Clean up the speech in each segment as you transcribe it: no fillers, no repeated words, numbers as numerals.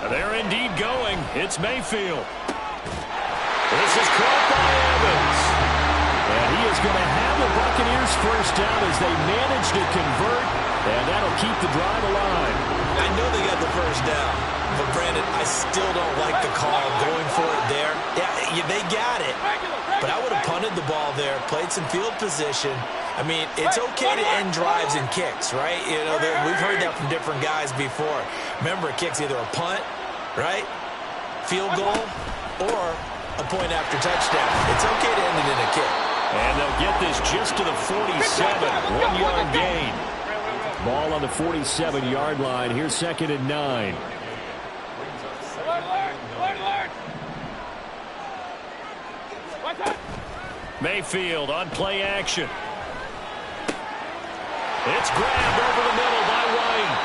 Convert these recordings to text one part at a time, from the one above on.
They're indeed going. It's Mayfield. This is caught by Evans. And he is going to have the Buccaneers first down as they manage to convert, and that'll keep the drive alive. I know they got the first down, but Brandon, I still don't like the call going for it there. Yeah, they got it, but I would have punted the ball there, played some field position. I mean, it's okay to end drives and kicks, right? You know, we've heard that from different guys before. Remember, a kick's either a punt, right, field goal, or a point after touchdown. It's okay to end it in a kick. And they'll get this just to the 47, 1-yard gain. Ball on the 47-yard line. Here's 2nd and 9. Mayfield on play action. It's grabbed over the middle by White.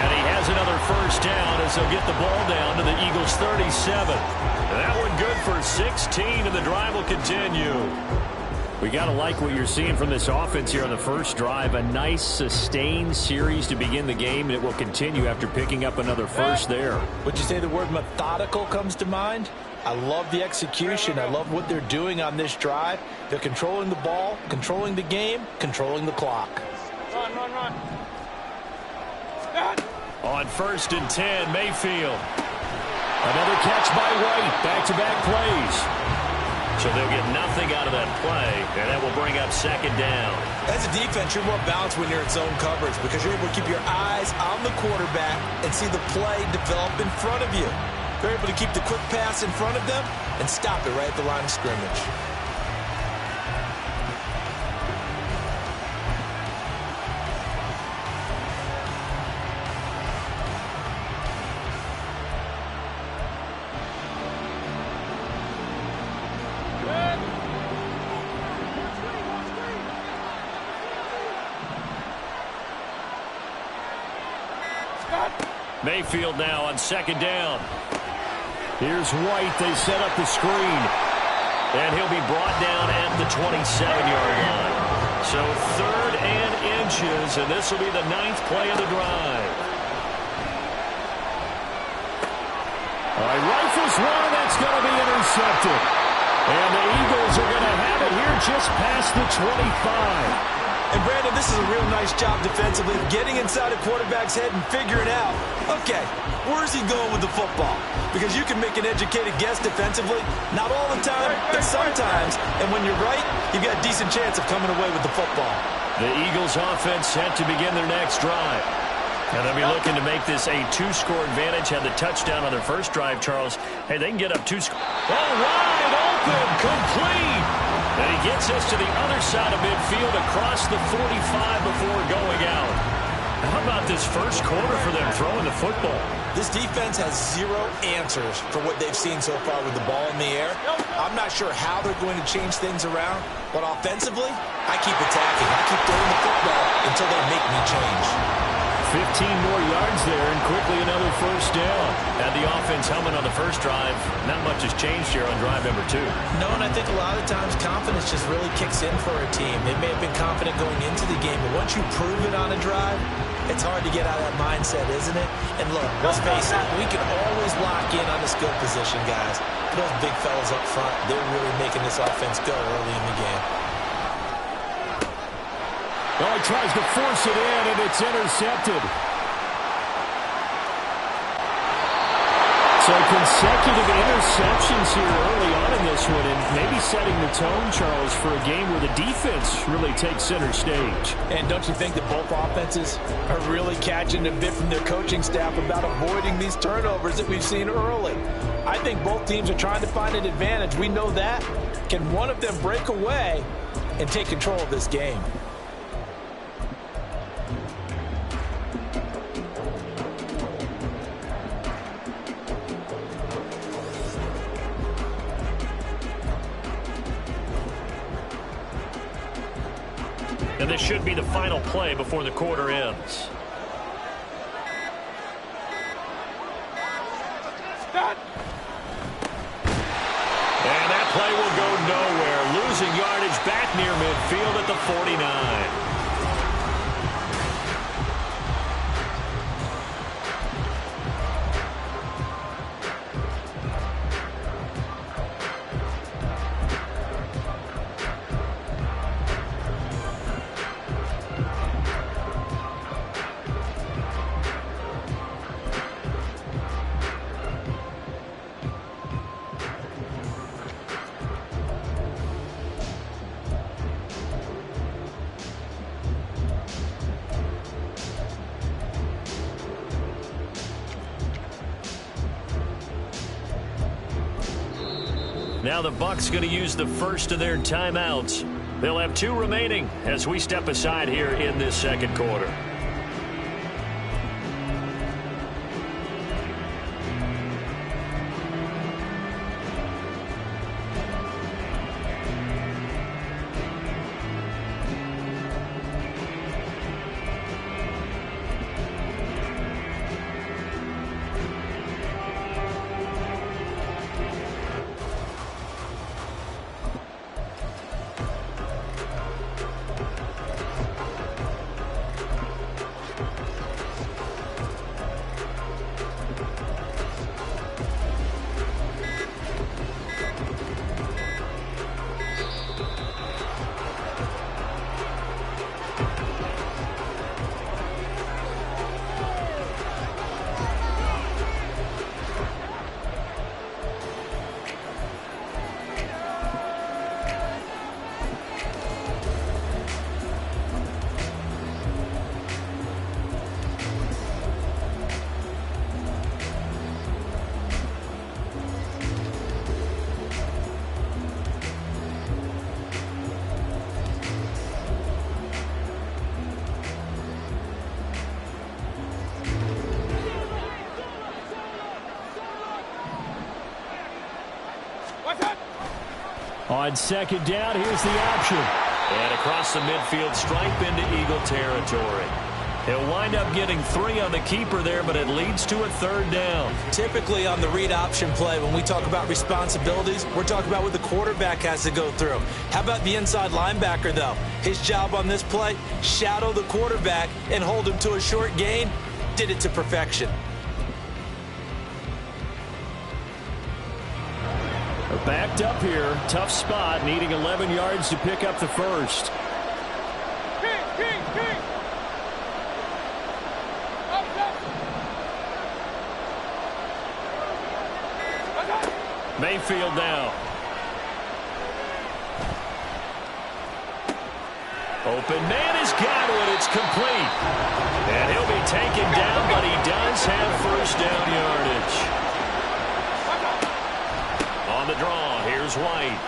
And he has another first down as they'll get the ball down to the Eagles' 37. That one good for 16, and the drive will continue. We got to like what you're seeing from this offense here on the first drive. A nice, sustained series to begin the game, and it will continue after picking up another first there. Would you say the word methodical comes to mind? I love the execution. I love what they're doing on this drive. They're controlling the ball, controlling the game, controlling the clock. Run. On 1st and 10, Mayfield. Another catch by White. Back-to-back plays. So they'll get nothing out of that play, and that will bring up 2nd down. As a defense, you're more balanced when you're in zone coverage because you're able to keep your eyes on the quarterback and see the play develop in front of you. You're able to keep the quick pass in front of them and stop it right at the line of scrimmage. Mayfield now on 2nd down. Here's White. They set up the screen. And he'll be brought down at the 27-yard line. So 3rd and inches, and this will be the 9th play of the drive. All right, rifles one. That's going to be intercepted. And the Eagles are going to have it here just past the 25. And, Brandon, this is a real nice job defensively of getting inside a quarterback's head and figuring out, okay, where's he going with the football? Because you can make an educated guess defensively, not all the time, but sometimes. And when you're right, you've got a decent chance of coming away with the football. The Eagles offense set to begin their next drive. And they'll be looking to make this a 2-score advantage. Had the touchdown on their first drive, Charles. Hey, they can get up 2 scores. Oh, wide open, complete. And he gets us to the other side of midfield across the 45 before going out. How about this first quarter for them throwing the football? This defense has 0 answers for what they've seen so far with the ball in the air. I'm not sure how they're going to change things around, but offensively, I keep attacking. I keep throwing the football until they make me change. 15 more yards there, and quickly another first down. Had the offense humming on the first drive. Not much has changed here on drive number 2. No, and I think a lot of times confidence just really kicks in for a team. They may have been confident going into the game, but once you prove it on a drive, it's hard to get out of that mindset, isn't it? And look, let's face it, we can always lock in on the skill position, guys. Those big fellas up front, they're really making this offense go early in the game. Well, he tries to force it in, and it's intercepted. So consecutive interceptions here early on in this one, and maybe setting the tone, Charles, for a game where the defense really takes center stage. And don't you think that both offenses are really catching a bit from their coaching staff about avoiding these turnovers that we've seen early? I think both teams are trying to find an advantage. We know that. Can one of them break away and take control of this game? And this should be the final play before the quarter ends. And that play will go nowhere. Losing yardage back near midfield at the 49. Now the Bucs going to use the first of their timeouts. They'll have 2 remaining as we step aside here in this second quarter. On second down, here's the option. And across the midfield stripe into Eagle territory. He'll wind up getting 3 on the keeper there, but it leads to a 3rd down. Typically on the read option play, when we talk about responsibilities, we're talking about what the quarterback has to go through. How about the inside linebacker, though? His job on this play, shadow the quarterback and hold him to a short gain. Did it to perfection. Backed up here. Tough spot. Needing 11 yards to pick up the first. Mayfield now. Open man has got it. It's complete. And he'll be taken down, but he does have first down yardage. On the draw, here's White.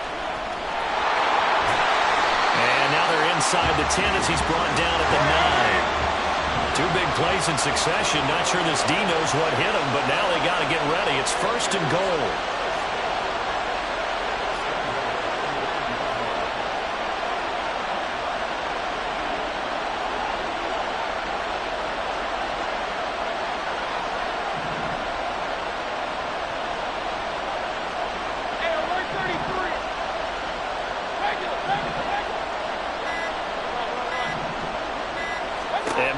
And now they're inside the 10 as he's brought down at the 9. 2 big plays in succession. Not sure this D knows what hit him, but now they got to get ready. It's 1st and goal.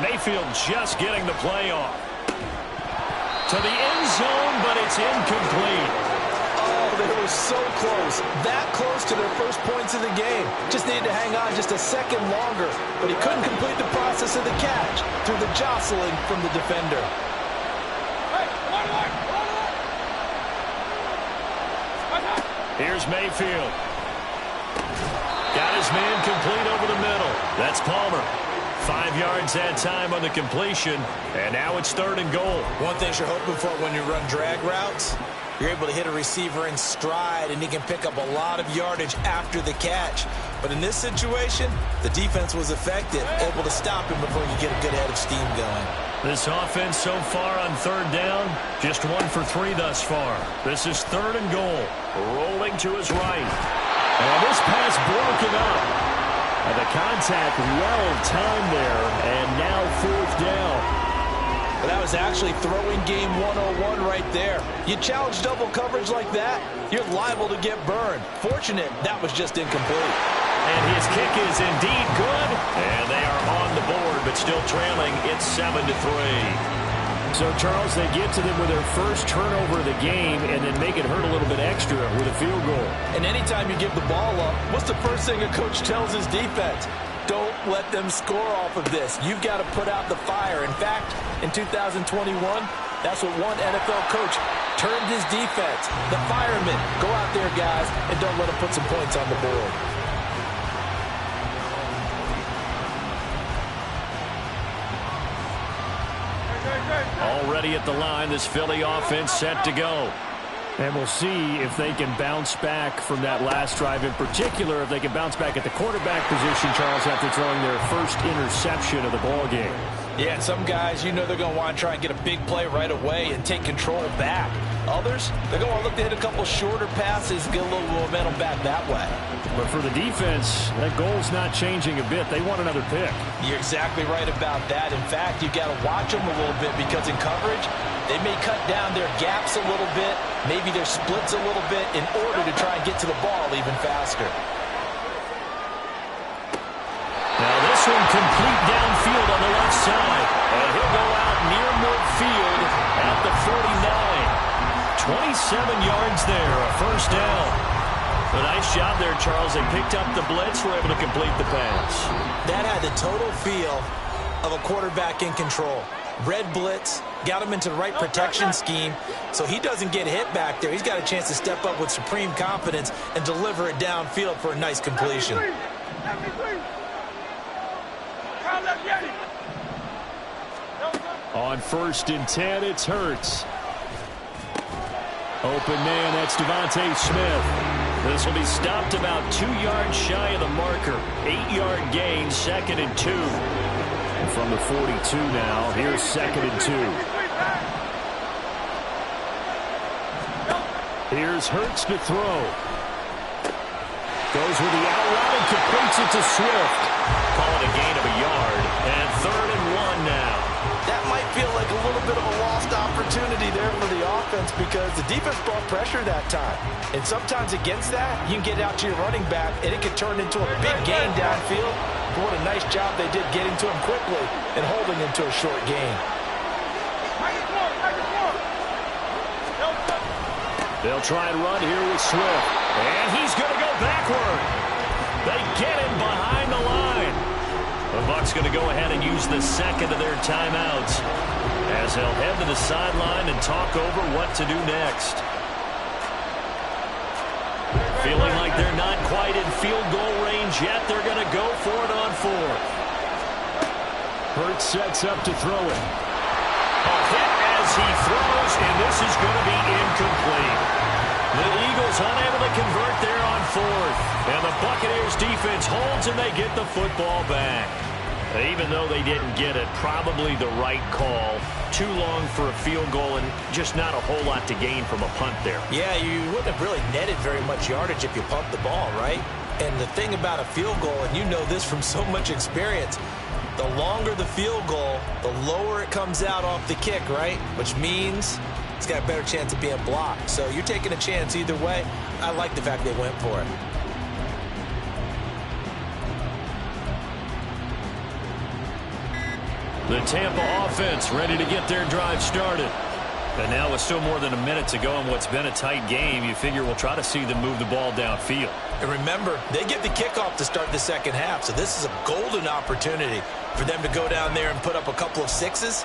Mayfield just getting the play off. To the end zone, but it's incomplete. Oh, they were so close. That close to their first points of the game. Just needed to hang on just a second longer, but he couldn't complete the process of the catch through the jostling from the defender. Here's Mayfield. Got his man complete over the middle. That's Palmer. 5 yards that time on the completion, and now it's 3rd and goal. One thing you're hoping for when you run drag routes, you're able to hit a receiver in stride, and he can pick up a lot of yardage after the catch. But in this situation, the defense was effective, able to stop him before you get a good head of steam going. This offense so far on 3rd down, just 1 for 3 thus far. This is 3rd and goal. Rolling to his right. And this pass broken up. And the contact well-timed there, and now 4th down. Well, that was actually throwing game 101 right there. You challenge double coverage like that, you're liable to get burned. Fortunate, that was just incomplete. And his kick is indeed good. And they are on the board, but still trailing. It's 7-3. So, Charles, they get to them with their first turnover of the game and then make it hurt a little bit extra with a field goal. And anytime you give the ball up, what's the first thing a coach tells his defense? Don't let them score off of this. You've got to put out the fire. In fact, in 2021, that's what one NFL coach termed his defense. The firemen. Go out there, guys, and don't let them put some points on the board. Already at the line, this Philly offense set to go. And we'll see if they can bounce back from that last drive, in particular if they can bounce back at the quarterback position, Charles, after throwing their first interception of the ball game. Yeah, some guys, you know they're going to want to try and get a big play right away and take control back. Others, they're going to want to look to hit a couple shorter passes, get a little momentum back that way. But for the defense, that goal's not changing a bit. They want another pick. You're exactly right about that. In fact, you've got to watch them a little bit because in coverage, they may cut down their gaps a little bit, maybe their splits a little bit in order to try and get to the ball even faster. Now this one complete downfield on the left side. And he'll go out near midfield at the 49. 27 yards there, a first down. A nice job there, Charles. They picked up the blitz, were able to complete the pass. That had the total feel of a quarterback in control. Red blitz, got him into the right protection scheme, so he doesn't get hit back there. He's got a chance to step up with supreme confidence and deliver it downfield for a nice completion. On 1st and 10, it's Hurts. Open man, that's Devontae Smith. This will be stopped about 2 yards shy of the marker. 8-yard gain, 2nd and 2. And from the 42 now, here's 2nd and 2. Here's Hurts to throw. Goes with the out route and completes it to Swift. Call it a gain of a yard. And 3rd and 1 now. That might feel like a little bit of a lost opportunity there for the offense because the defense brought pressure that time. And sometimes against that, you can get out to your running back, and it can turn into a big gain downfield. But what a nice job they did getting to him quickly and holding him to a short gain. They'll try and run here with Swift. And he's going to go backward. They get him behind the line. The Bucs going to go ahead and use the second of their timeouts as they'll head to the sideline and talk over what to do next. Feeling like they're not quite in field goal range yet. They're going to go for it on 4th. Hurts sets up to throw it. A hit as he throws, and this is going to be incomplete. The Eagles unable to convert there on 4th. And the Buccaneers defense holds, and they get the football back. Even though they didn't get it, probably the right call. Too long for a field goal and just not a whole lot to gain from a punt there. Yeah, you wouldn't have really netted very much yardage if you pumped the ball, right? And the thing about a field goal, and you know this from so much experience, the longer the field goal, the lower it comes out off the kick, right? Which means it's got a better chance of being blocked. So you're taking a chance either way. I like the fact they went for it. The Tampa offense ready to get their drive started. And now with still more than a minute to go in what's been a tight game, you figure we'll try to see them move the ball downfield. And remember, they get the kickoff to start the second half, so this is a golden opportunity for them to go down there and put up a couple of sixes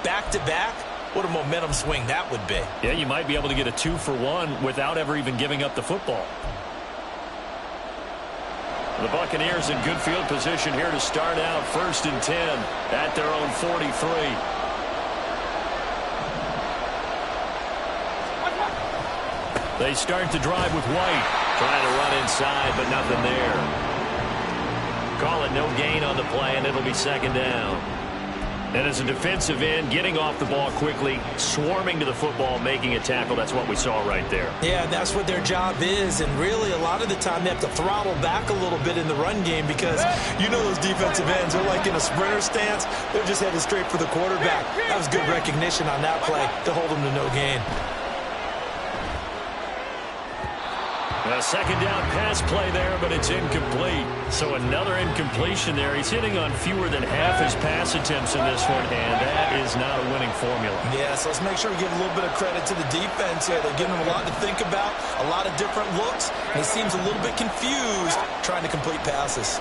back-to-back. What a momentum swing that would be. Yeah, you might be able to get a 2-for-1 without ever even giving up the football. The Buccaneers in good field position here to start out 1st and 10 at their own 43. They start the drive with White. Trying to run inside, but nothing there. Call it no gain on the play, and it'll be 2nd down. And as a defensive end, getting off the ball quickly, swarming to the football, making a tackle, that's what we saw right there. Yeah, that's what their job is, and really a lot of the time they have to throttle back a little bit in the run game because you know those defensive ends, they're like in a sprinter stance, they're just headed straight for the quarterback. That was good recognition on that play to hold them to no gain. A 2nd down pass play there, but it's incomplete. So another incompletion there. He's hitting on fewer than half his pass attempts in this one, and that is not a winning formula. Yeah, so let's make sure we give a little bit of credit to the defense here. They're giving him a lot to think about, a lot of different looks, and he seems a little bit confused trying to complete passes.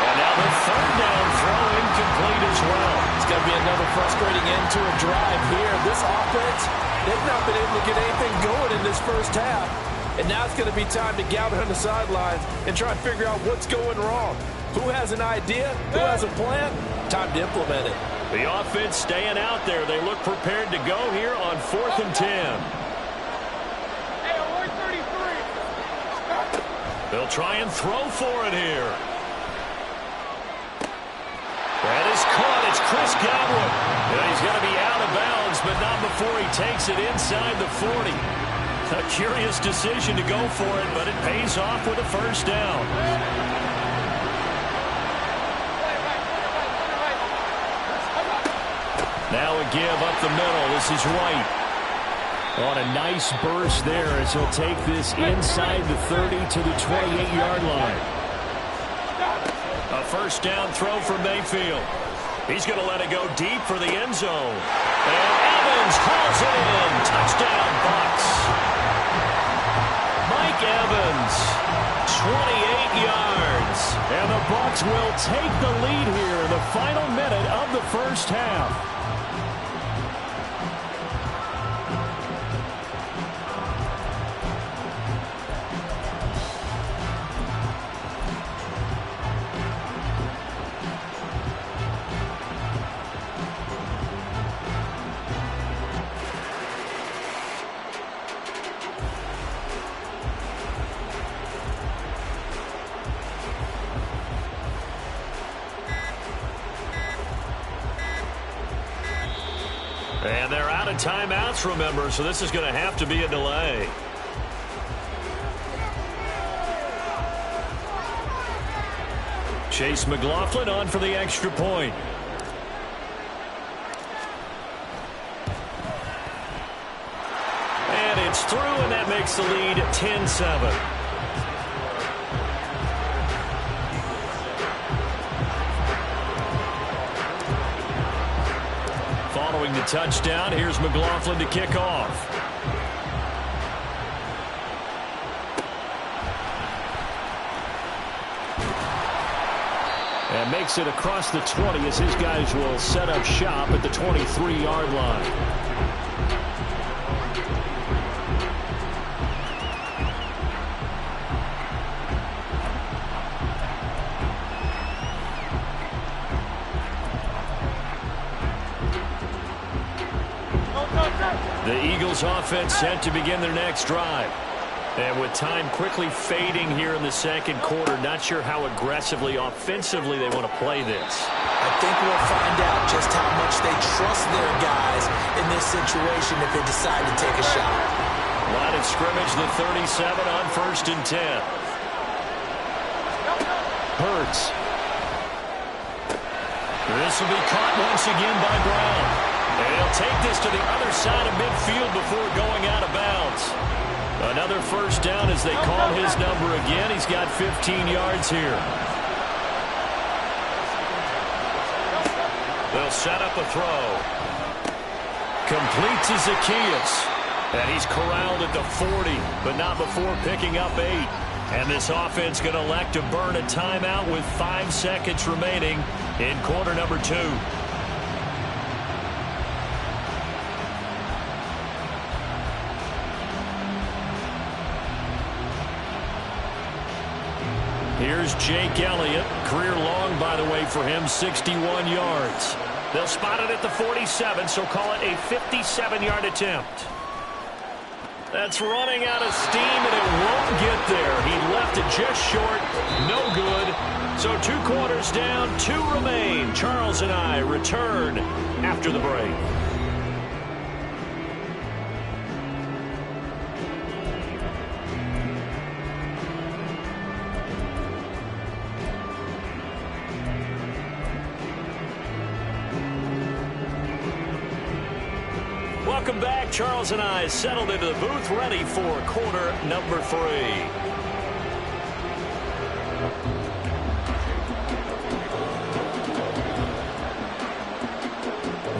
And now the 3rd down throw incomplete as well. It's going to be another frustrating end to a drive here. This offense, they've not been able to get anything going in this first half. And now it's going to be time to gather on the sidelines and try and figure out what's going wrong. Who has an idea? Who has a plan? Time to implement it. The offense staying out there. They look prepared to go here on 4th and 10. They'll try and throw for it here. That is caught. It's Chris Godwin. And he's going to be out of bounds, but not before he takes it inside the 40. A curious decision to go for it, but it pays off with a first down. Now a give up the middle. This is White. On a nice burst there as he'll take this inside the 30 to the 28-yard line. A first down throw for Mayfield. He's going to let it go deep for the end zone. And Evans hauls it in. Touchdown, Bucs. Mike Evans, 28 yards. And the Bucs will take the lead here in the final minute of the first half. And they're out of timeouts, remember, so this is going to have to be a delay. Chase McLaughlin on for the extra point. And it's through, and that makes the lead 10-7. Following the touchdown, here's McLaughlin to kick off. And makes it across the 20 as his guys will set up shop at the 23-yard line. The Eagles offense set to begin their next drive. And with time quickly fading here in the second quarter, not sure how aggressively, offensively they want to play this. I think we'll find out just how much they trust their guys in this situation if they decide to take a shot. Line of scrimmage, the 37 on 1st and 10. Hurts. This will be caught once again by Brown. And he'll take this to the other side of midfield before going out of bounds. Another first down as they call his number again. He's got 15 yards here. They'll set up a throw. Complete to Zacchaeus. And he's corralled at the 40, but not before picking up 8. And this offense going to elect to burn a timeout with 5 seconds remaining in quarter number 2. Here's Jake Elliott. Career long, by the way, for him, 61 yards. They'll spot it at the 47, so call it a 57-yard attempt. That's running out of steam, and it won't get there. He left it just short. No good. So 2 quarters down, 2 remain. Charles and I return after the break. Welcome back. Charles and I settled into the booth, ready for quarter number 3.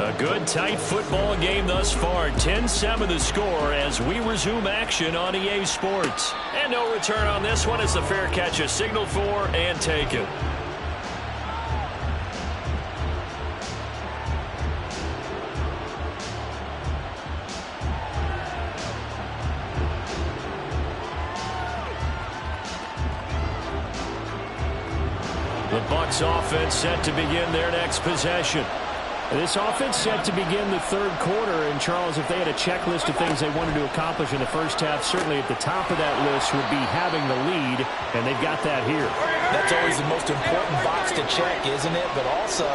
A good, tight football game thus far. 10-7 the score as we resume action on EA Sports. And no return on this one as the fair catch is signaled for and taken. The Bucs offense set to begin their next possession. This offense set to begin the third quarter. And, Charles, if they had a checklist of things they wanted to accomplish in the first half, certainly at the top of that list would be having the lead, and they've got that here. That's always the most important box to check, isn't it? But also,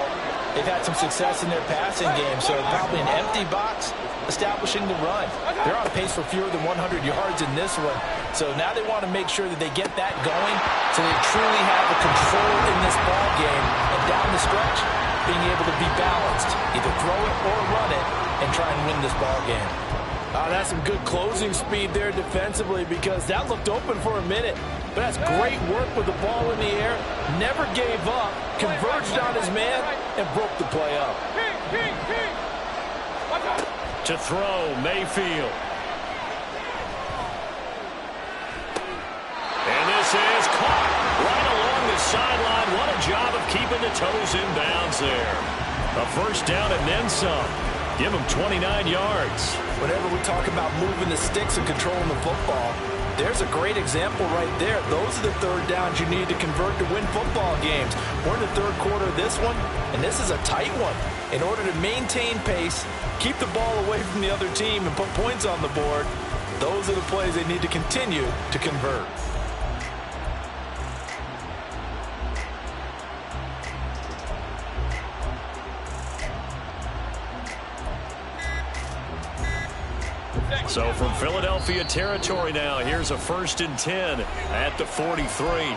they've had some success in their passing game, so probably an empty box establishing the run. They're on pace for fewer than 100 yards in this one, so now they want to make sure that they get that going so they truly have the control in this ball game, and down the stretch, being able to be balanced, either throw it or run it, and try and win this ball game. That's some good closing speed there defensively, because that looked open for a minute. But that's great work with the ball in the air. Never gave up, converged on his man, and broke the play up. To throw, Mayfield. And this is caught right along the sideline. What a job of keeping the toes in bounds there. A first down and then some. Give him 29 yards. Whenever we talk about moving the sticks and controlling the football, there's a great example right there. Those are the third downs you need to convert to win football games. We're in the third quarter of this one, and this is a tight one. In order to maintain pace, keep the ball away from the other team, and put points on the board, those are the plays they need to continue to convert. So from Philadelphia territory now, here's a 1st and 10 at the 43.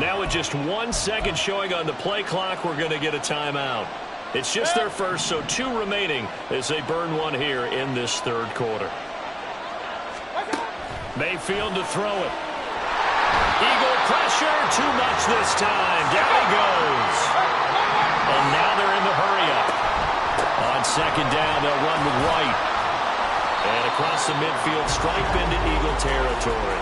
Now with just 1 second showing on the play clock, we're going to get a timeout. It's just their first, so 2 remaining as they burn one here in this third quarter. Mayfield to throw it. Eagle pressure, too much this time. Down he goes. And now they're in the hurry-up. On second down, they'll run with White. And across the midfield, stripe into Eagle territory.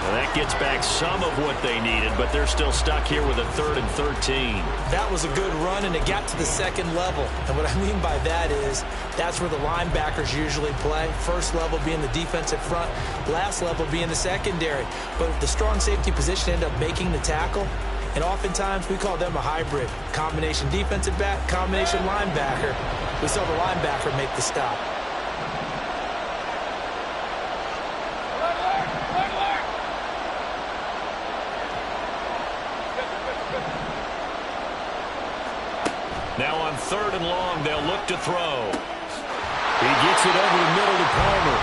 And that gets back some of what they needed, but they're still stuck here with a 3rd and 13. That was a good run, and it got to the second level. And what I mean by that is that's where the linebackers usually play. First level being the defensive front, last level being the secondary. But the strong safety position ended up making the tackle, and oftentimes we call them a hybrid. Combination defensive back, combination linebacker. We saw the linebacker make the stop. Now on 3rd and long, they'll look to throw. He gets it over the middle to Palmer.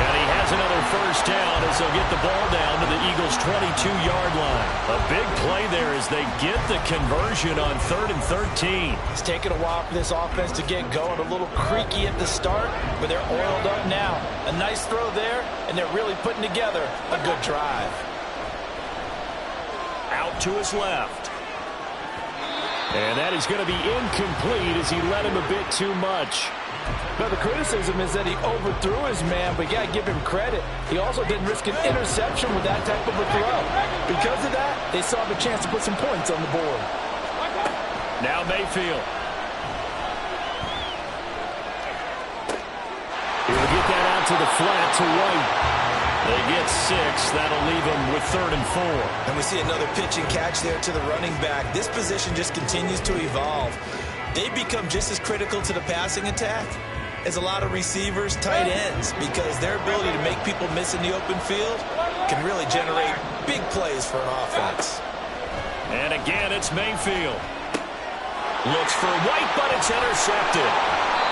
And he has another first down as they'll get the ball down to the Eagles' 22-yard line. A big play there as they get the conversion on 3rd and 13. It's taken a while for this offense to get going. A little creaky at the start, but they're oiled up now. A nice throw there, and they're really putting together a good drive. Out to his left. And that is going to be incomplete as he led him a bit too much. Now, the criticism is that he overthrew his man, but you got to give him credit. He also didn't risk an interception with that type of a throw. Because of that, they still have a chance to put some points on the board. Now Mayfield. He'll get that out to the flat to White. They get 6. That'll leave them with 3rd and 4. And we see another pitch and catch there to the running back. This position just continues to evolve. They've become just as critical to the passing attack as a lot of receivers, tight ends, because their ability to make people miss in the open field can really generate big plays for an offense. And again, it's Mayfield. Looks for White, but it's intercepted.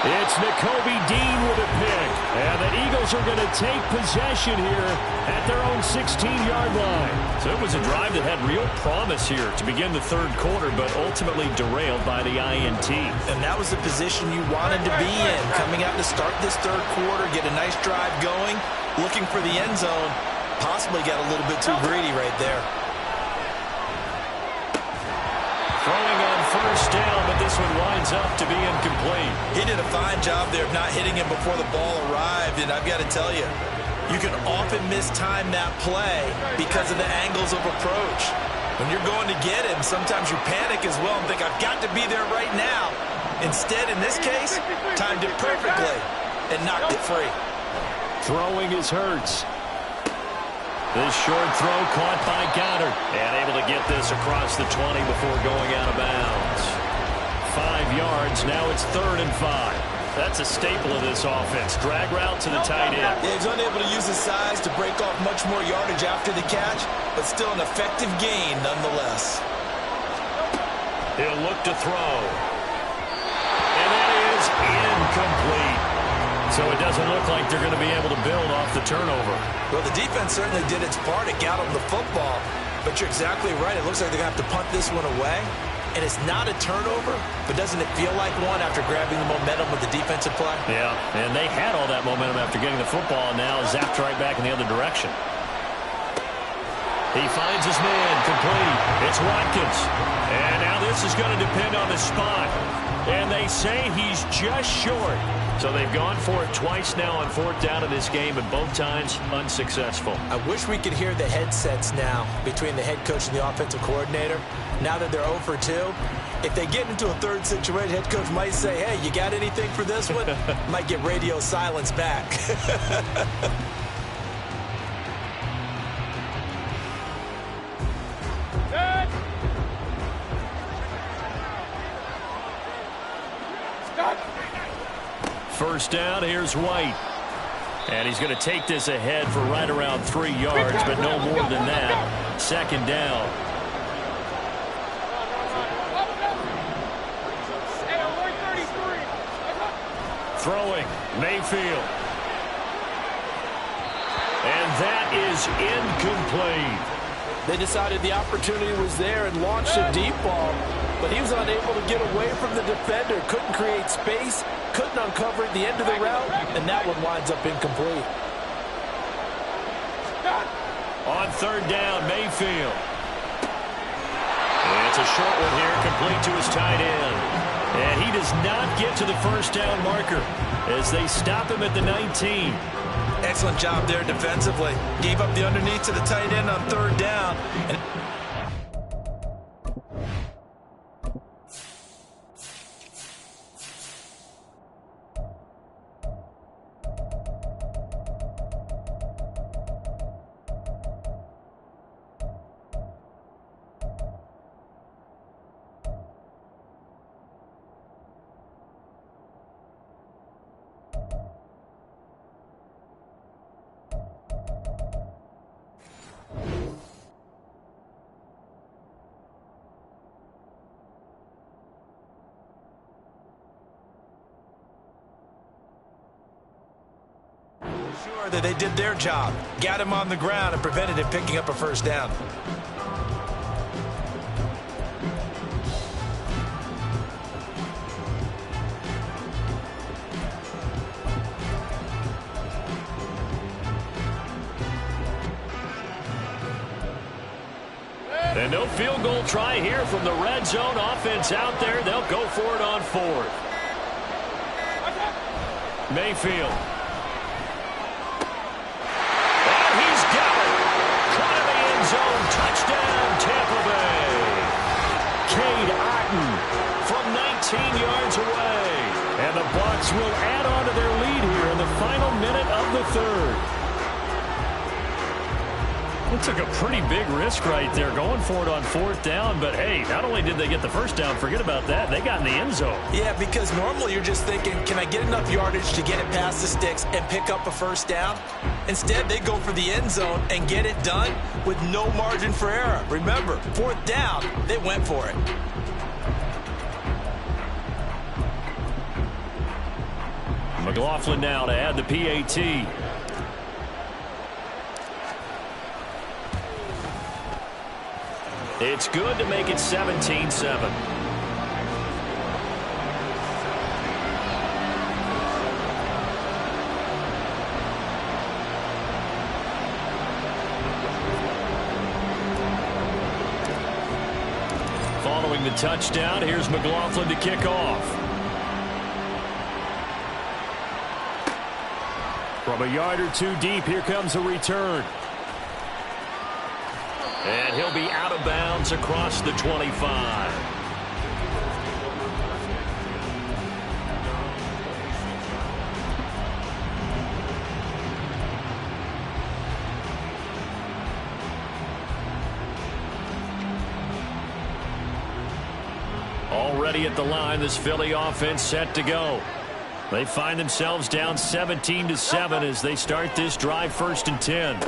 It's Nakobe Dean with a pick. And the Eagles are going to take possession here at their own 16-yard line. So it was a drive that had real promise here to begin the third quarter, but ultimately derailed by the INT. And that was the position you wanted to be in, coming out to start this third quarter, get a nice drive going, looking for the end zone. Possibly got a little bit too greedy right there. Throwing on first down, but this one winds up to be incomplete. He did a fine job there of not hitting him before the ball arrived, and I've got to tell you, you can often mistime that play because of the angles of approach. When you're going to get him, sometimes you panic as well and think, I've got to be there right now. Instead, in this case, timed it perfectly and knocked it free. Throwing is Hurts. This short throw caught by Goddard and able to get this across the 20 before going out of bounds. 5 yards. Now it's 3rd and 5. That's a staple of this offense. Drag route to the tight end. Yeah, he's unable to use his size to break off much more yardage after the catch, but still an effective gain nonetheless. He'll look to throw. And that is incomplete. So it doesn't look like they're going to be able to build off the turnover. Well, the defense certainly did its part. It got him the football. But you're exactly right. It looks like they're going to have to punt this one away. And it's not a turnover, but doesn't it feel like one after grabbing the momentum with the defensive play? Yeah, and they had all that momentum after getting the football, and now zapped right back in the other direction. He finds his man, complete. It's Watkins. And now this is going to depend on the spot. And they say he's just short. So they've gone for it twice now on 4th down in this game, and both times unsuccessful. I wish we could hear the headsets now between the head coach and the offensive coordinator. Now that they're 0 for 2, if they get into a third situation, head coach might say, hey, you got anything for this one? Might get radio silence back. First down, here's White. And he's going to take this ahead for right around 3 yards, but no more than that. 2nd down. Throwing, Mayfield. And that is incomplete. They decided the opportunity was there and launched a deep ball, but he was unable to get away from the defender. Couldn't create space, couldn't uncover the end of the route, and that one winds up incomplete. On 3rd down, Mayfield. And it's a short one here, complete to his tight end. And he does not get to the first down marker as they stop him at the 19. Excellent job there defensively. Gave up the underneath to the tight end on 3rd down. And sure that they did their job. Got him on the ground and prevented him picking up a first down. And no field goal try here from the red zone. Offense out there. They'll go for it on 4th. Mayfield. And he's got it. Caught in the end zone. Touchdown, Tampa Bay. Cade Otton from 19 yards away. And the Bucs will add on to their lead here in the final minute of the 3rd. It took a pretty big risk right there going for it on 4th down. But, hey, not only did they get the first down, forget about that, they got in the end zone. Yeah, because normally you're just thinking, can I get enough yardage to get it past the sticks and pick up a first down? Instead, they go for the end zone and get it done with no margin for error. Remember, 4th down, they went for it. McLaughlin now to add the PAT. It's good to make it 17-7. Following the touchdown, here's McLaughlin to kick off. From a yard or two deep, here comes a return. And he'll be out of bounds across the 25. Already at the line, this Philly offense set to go. They find themselves down 17-7 as they start this drive, 1st and 10.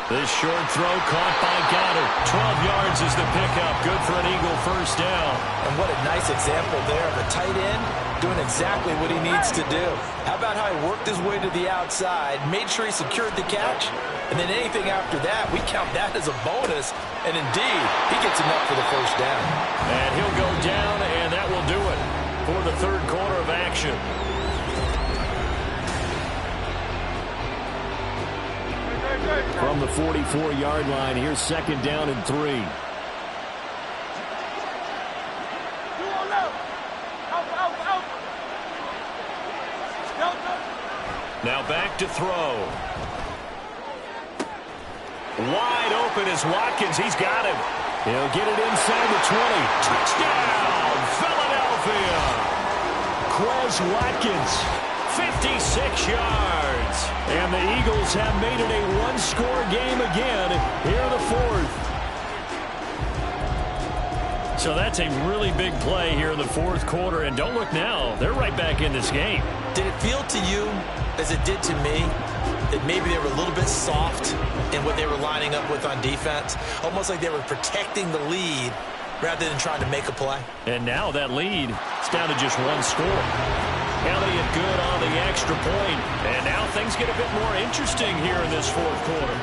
This short throw caught by Goddard. 12 yards is the pickup. Good for an Eagle 1st down. And what a nice example there of a tight end doing exactly what he needs to do. How about how he worked his way to the outside, made sure he secured the catch, and then anything after that, we count that as a bonus. And indeed, he gets enough for the 1st down. And he'll go down, and that will do it for the 3rd quarter of action. From the 44-yard line, here's 2nd down and 3. Now back to throw. Wide open is Watkins. He's got him. He'll get it inside the 20. Touchdown, Philadelphia. Quez Watkins. 56 yards. And the Eagles have made it a one-score game again here in the 4th. So that's a really big play here in the 4th quarter. And don't look now, they're right back in this game. Did it feel to you, as it did to me, that maybe they were a little bit soft in what they were lining up with on defense? Almost like they were protecting the lead rather than trying to make a play. And now that lead is down to just one score. Elliott good on the extra point. And now things get a bit more interesting here in this 4th quarter.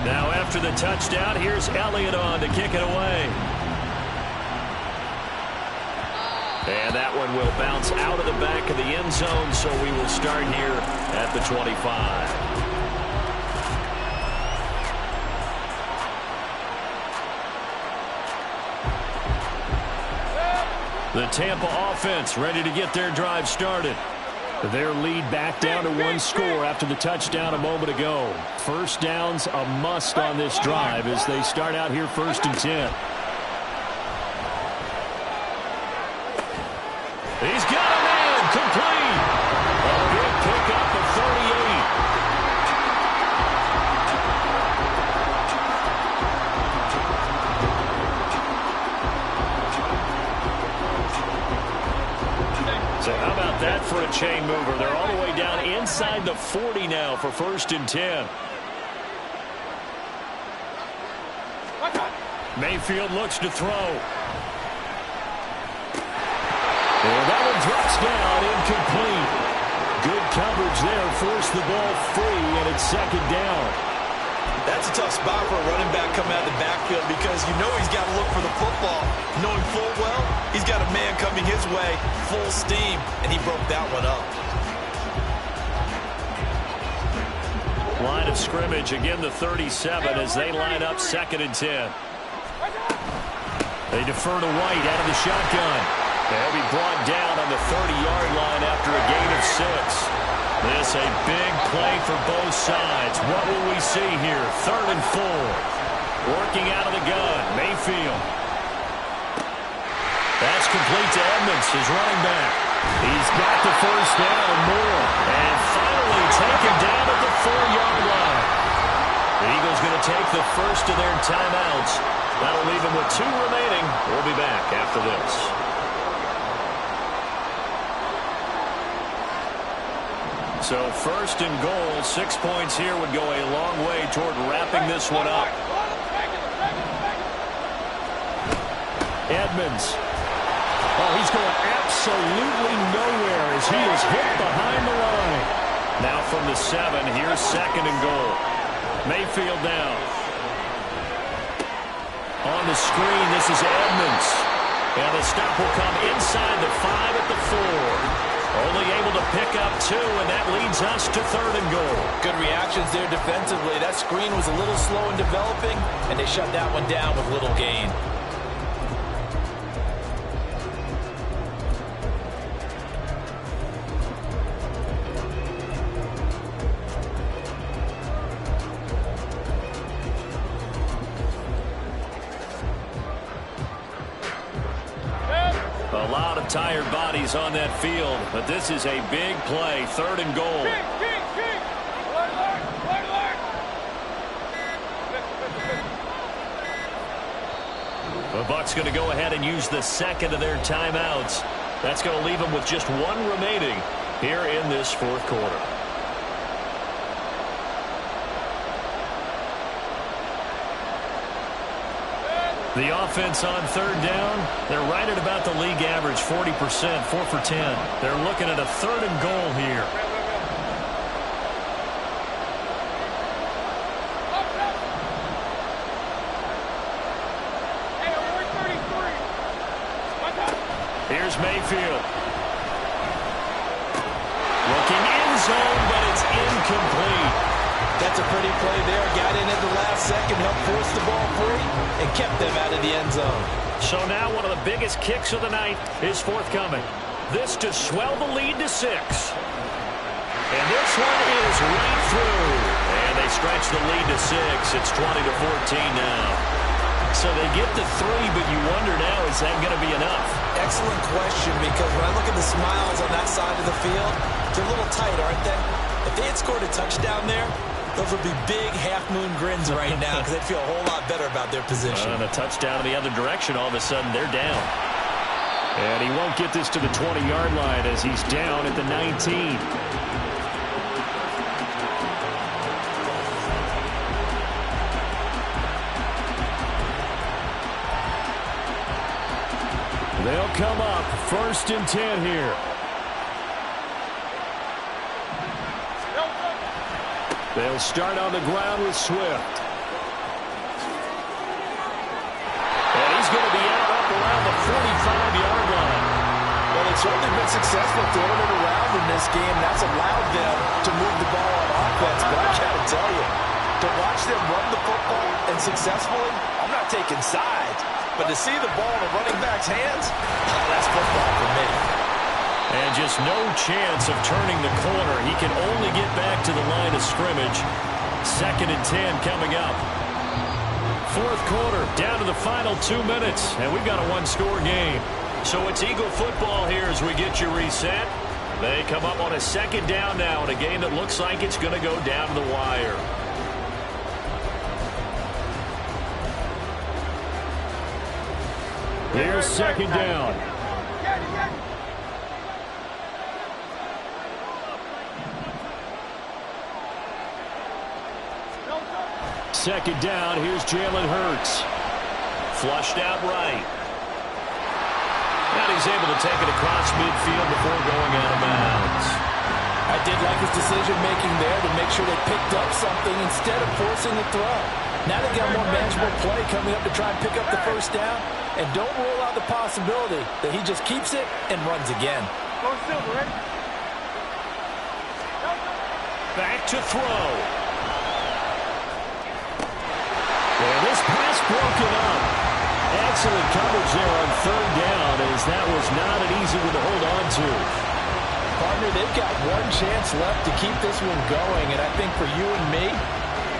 Now after the touchdown, here's Elliott on to kick it away. And that one will bounce out of the back of the end zone, so we will start here at the 25. The Tampa offense ready to get their drive started. Their lead back down to one score after the touchdown a moment ago. 1st down's a must on this drive as they start out here 1st and 10. He's got a man complete. A big pickup of 38. So how about that for a chain mover? They're all the way down inside the 40 now for 1st and 10. Mayfield looks to throw. And that one drops down, incomplete. Good coverage there, forced the ball free, and it's 2nd down. That's a tough spot for a running back coming out of the backfield because you know he's got to look for the football. Knowing full well, he's got a man coming his way, full steam, and he broke that one up. Line of scrimmage, again the 37 as they line up 2nd and 10. They defer to White out of the shotgun. They'll be brought down on the 30-yard line after a gain of 6. This a big play for both sides. What will we see here? 3rd and 4. Working out of the gun, Mayfield. That's complete to Edmonds, his running back. He's got the 1st down and more. And finally taken down at the 4-yard line. The Eagles going to take the first of their timeouts. That'll leave them with 2 remaining. We'll be back after this. So 1st and goal, 6 points here would go a long way toward wrapping this one up. Edmonds. Oh, he's going absolutely nowhere as he is hit behind the line. Now from the 7, here's 2nd and goal. Mayfield down. On the screen, this is Edmonds. And the stop will come inside the 5 at the 4. Only able to pick up 2, and that leads us to 3rd and goal. Good reactions there defensively. That screen was a little slow in developing, and they shut that one down with little gain. tired bodies on that field, but this is a big play, 3rd and goal. The Bucs going to go ahead and use the second of their timeouts. That's going to leave them with just 1 remaining here in this 4th quarter. The offense on 3rd down, they're right at about the league average, 40%, 4 for 10. They're looking at a 3rd and goal here. Here's Mayfield. Looking in zone, but it's incomplete. That's a pretty play there. Got in at the last second, helped force the ball free, and kept them out of the end zone. So now one of the biggest kicks of the night is forthcoming. This to swell the lead to 6. And this one is right through. And they stretch the lead to 6. It's 20-14 now. So they get to 3, but you wonder now, is that going to be enough? Excellent question, because when I look at the smiles on that side of the field, they're a little tight, aren't they? If they had scored a touchdown there, those would be big half-moon grins right now because they'd feel a whole lot better about their position. And a touchdown in the other direction, all of a sudden they're down. And he won't get this to the 20-yard line as he's down at the 19. They'll come up 1st and 10 here. They'll start on the ground with Swift. And he's going to be out up around the 45-yard line. Well, it's only been successful throwing it around in this game. That's allowed them to move the ball on offense. But I got to tell you, to watch them run the football and successfully, I'm not taking sides. But to see the ball in the running back's hands, that's football for me. And just no chance of turning the corner. He can only get back to the line of scrimmage. 2nd and 10 coming up. 4th quarter, down to the final 2 minutes. And we've got a 1-score game. So it's Eagle football here as we get you reset. They come up on a 2nd down now in a game that looks like it's going to go down to the wire. Here's 2nd down. Second down, here's Jalen Hurts. Flushed out right. And he's able to take it across midfield before going out of bounds. I did like his decision-making there to make sure they picked up something instead of forcing the throw. Now they got more manageable play coming up to try and pick up the 1st down. And don't rule out the possibility that he just keeps it and runs again. Back to throw. And this pass broken up. Excellent coverage there on 3rd down, as that was not an easy one to hold on to. Partner, they've got 1 chance left to keep this one going, and I think for you and me,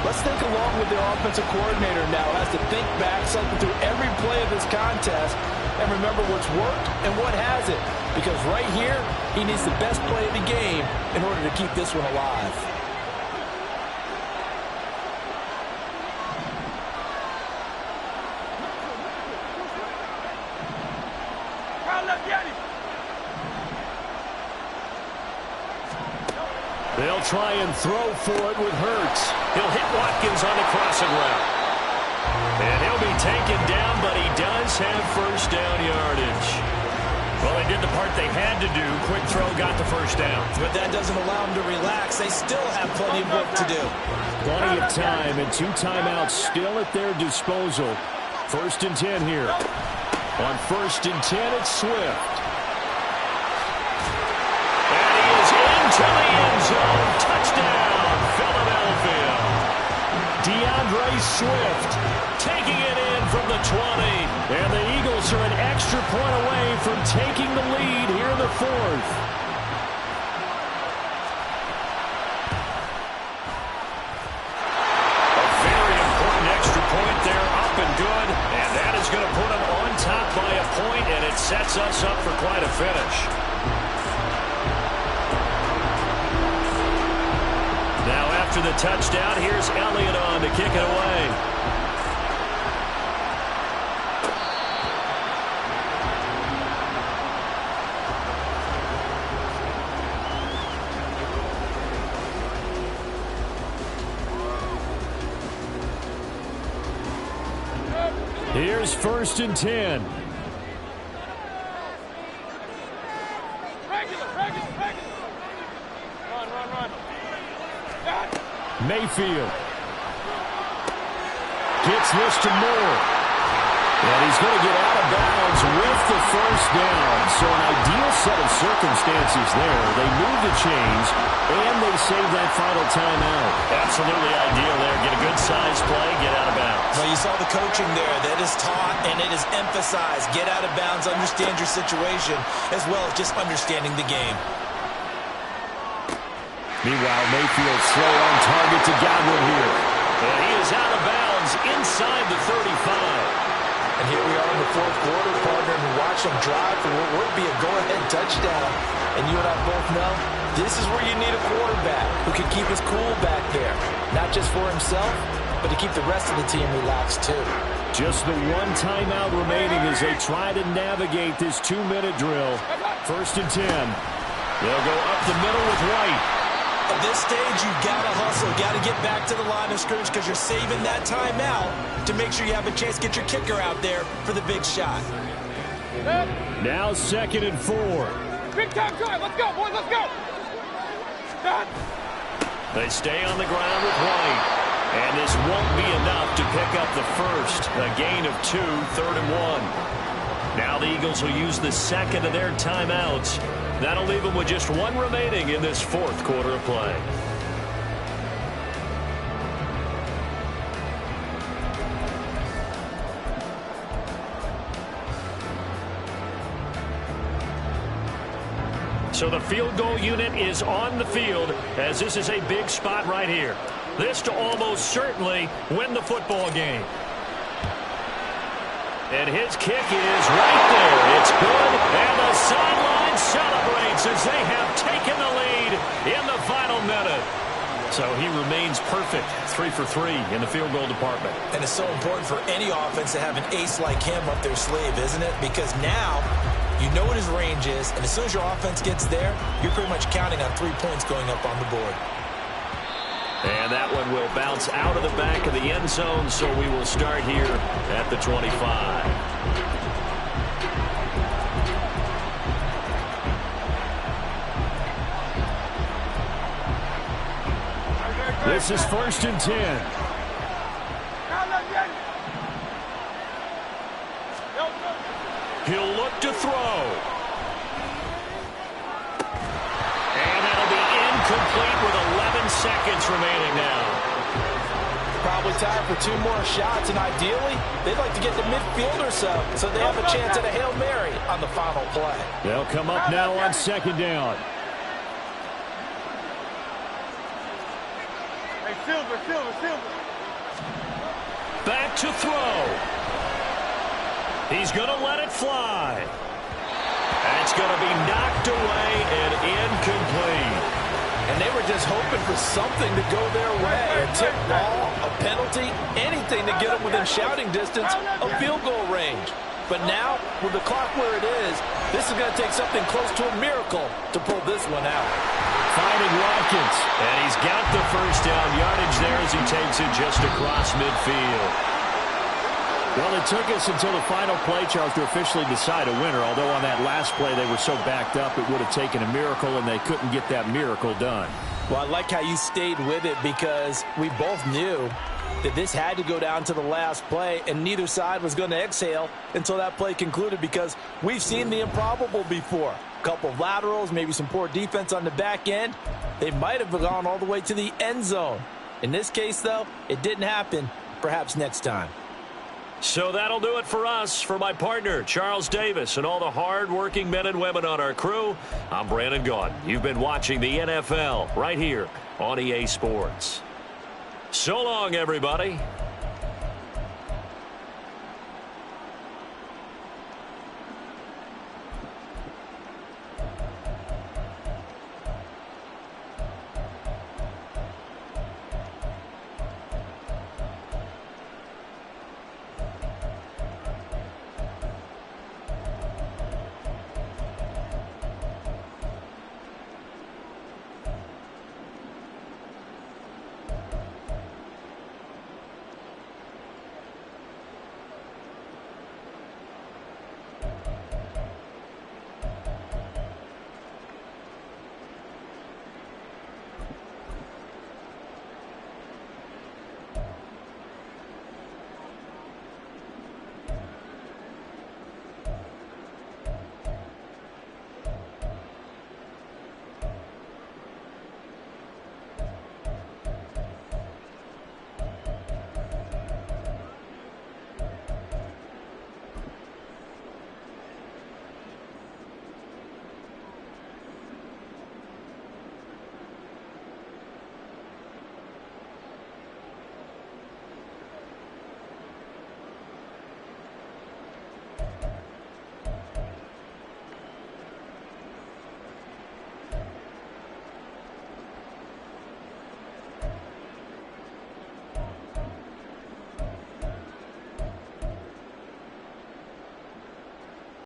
let's think along with the offensive coordinator now as to think back, cycle through every play of this contest, and remember what's worked and what hasn't. Because right here, he needs the best play of the game in order to keep this one alive. They'll try and throw for it with Hurts. He'll hit Watkins on the crossing route. And he'll be taken down, but he does have 1st down yardage. Well, they did the part they had to do. Quick throw got the 1st down. But that doesn't allow them to relax. They still have plenty of work to do. Plenty of time and 2 timeouts still at their disposal. 1st and 10 here. On 1st and 10, it's Swift. And he is into the end zone. Touchdown, Philadelphia. DeAndre Swift taking it in from the 20. And the Eagles are an extra point away from taking the lead here in the 4th. A very important extra point there, up and good. And that is going to put them on top by a point, and it sets us up for quite a finish. after the touchdown. Here's Elliott on to kick it away. Here's 1st and 10. Mayfield gets this to Moore. And he's going to get out of bounds with the 1st down. So an ideal set of circumstances there. They move the chains, and they save that final timeout. Absolutely ideal there. Get a good size play, get out of bounds. Well, you saw the coaching there. That is taught and it is emphasized. Get out of bounds, understand your situation, as well as just understanding the game. Meanwhile, Mayfield slow on target to Godwin here. And he is out of bounds inside the 35. And here we are in the 4th quarter, partner, and watch them drive for what would be a go-ahead touchdown. And you and I both know this is where you need a quarterback who can keep his cool back there. Not just for himself, but to keep the rest of the team relaxed too. Just the one timeout remaining as they try to navigate this 2-minute drill. 1st and 10. They'll go up the middle with White. At this stage, you've got to hustle, got to get back to the line of scrimmage because you're saving that timeout to make sure you have a chance to get your kicker out there for the big shot. Now 2nd and 4. Big time drive. Let's go, boys. Let's go. Done. They stay on the ground with White. And this won't be enough to pick up the first. A gain of 2, 3rd and 1. Now the Eagles will use the second of their timeouts. That'll leave them with just one remaining in this 4th quarter of play. So the field goal unit is on the field as this is a big spot right here. This to almost certainly win the football game. And his kick is right there. It's good, and the sideline celebrates as they have taken the lead in the final minute. So he remains perfect, 3 for 3 in the field goal department. And it's so important for any offense to have an ace like him up their sleeve, isn't it? Because now you know what his range is, and as soon as your offense gets there, you're pretty much counting on 3 points going up on the board. And that one will bounce out of the back of the end zone, so we will start here at the 25. This is 1st and 10. He'll look to throw. And that'll be incomplete with 11 seconds remaining now. Probably time for 2 more shots, and ideally, they'd like to get to midfield or so they have a chance at a Hail Mary on the final play. They'll come up now on 2nd down. Hey, Silver. Back to throw. He's going to let it fly. That's going to be knocked away and incomplete. And they were just hoping for something to go their way. A tip ball, a penalty, anything to get them within shouting distance of field goal range. But now, with the clock where it is, this is going to take something close to a miracle to pull this one out. Finding Watkins. And he's got the 1st down yardage there as he takes it just across midfield. Well, it took us until the final play, Charles, to officially decide a winner. Although on that last play they were so backed up, it would have taken a miracle, and they couldn't get that miracle done. Well, I like how you stayed with it because we both knew that this had to go down to the last play, and neither side was going to exhale until that play concluded because we've seen the improbable before. A couple of laterals, maybe some poor defense on the back end. They might have gone all the way to the end zone. In this case, though, it didn't happen. Perhaps next time. So that'll do it for us. For my partner, Charles Davis, and all the hard-working men and women on our crew, I'm Brandon Gaudin. You've been watching the NFL right here on EA Sports. So long, everybody.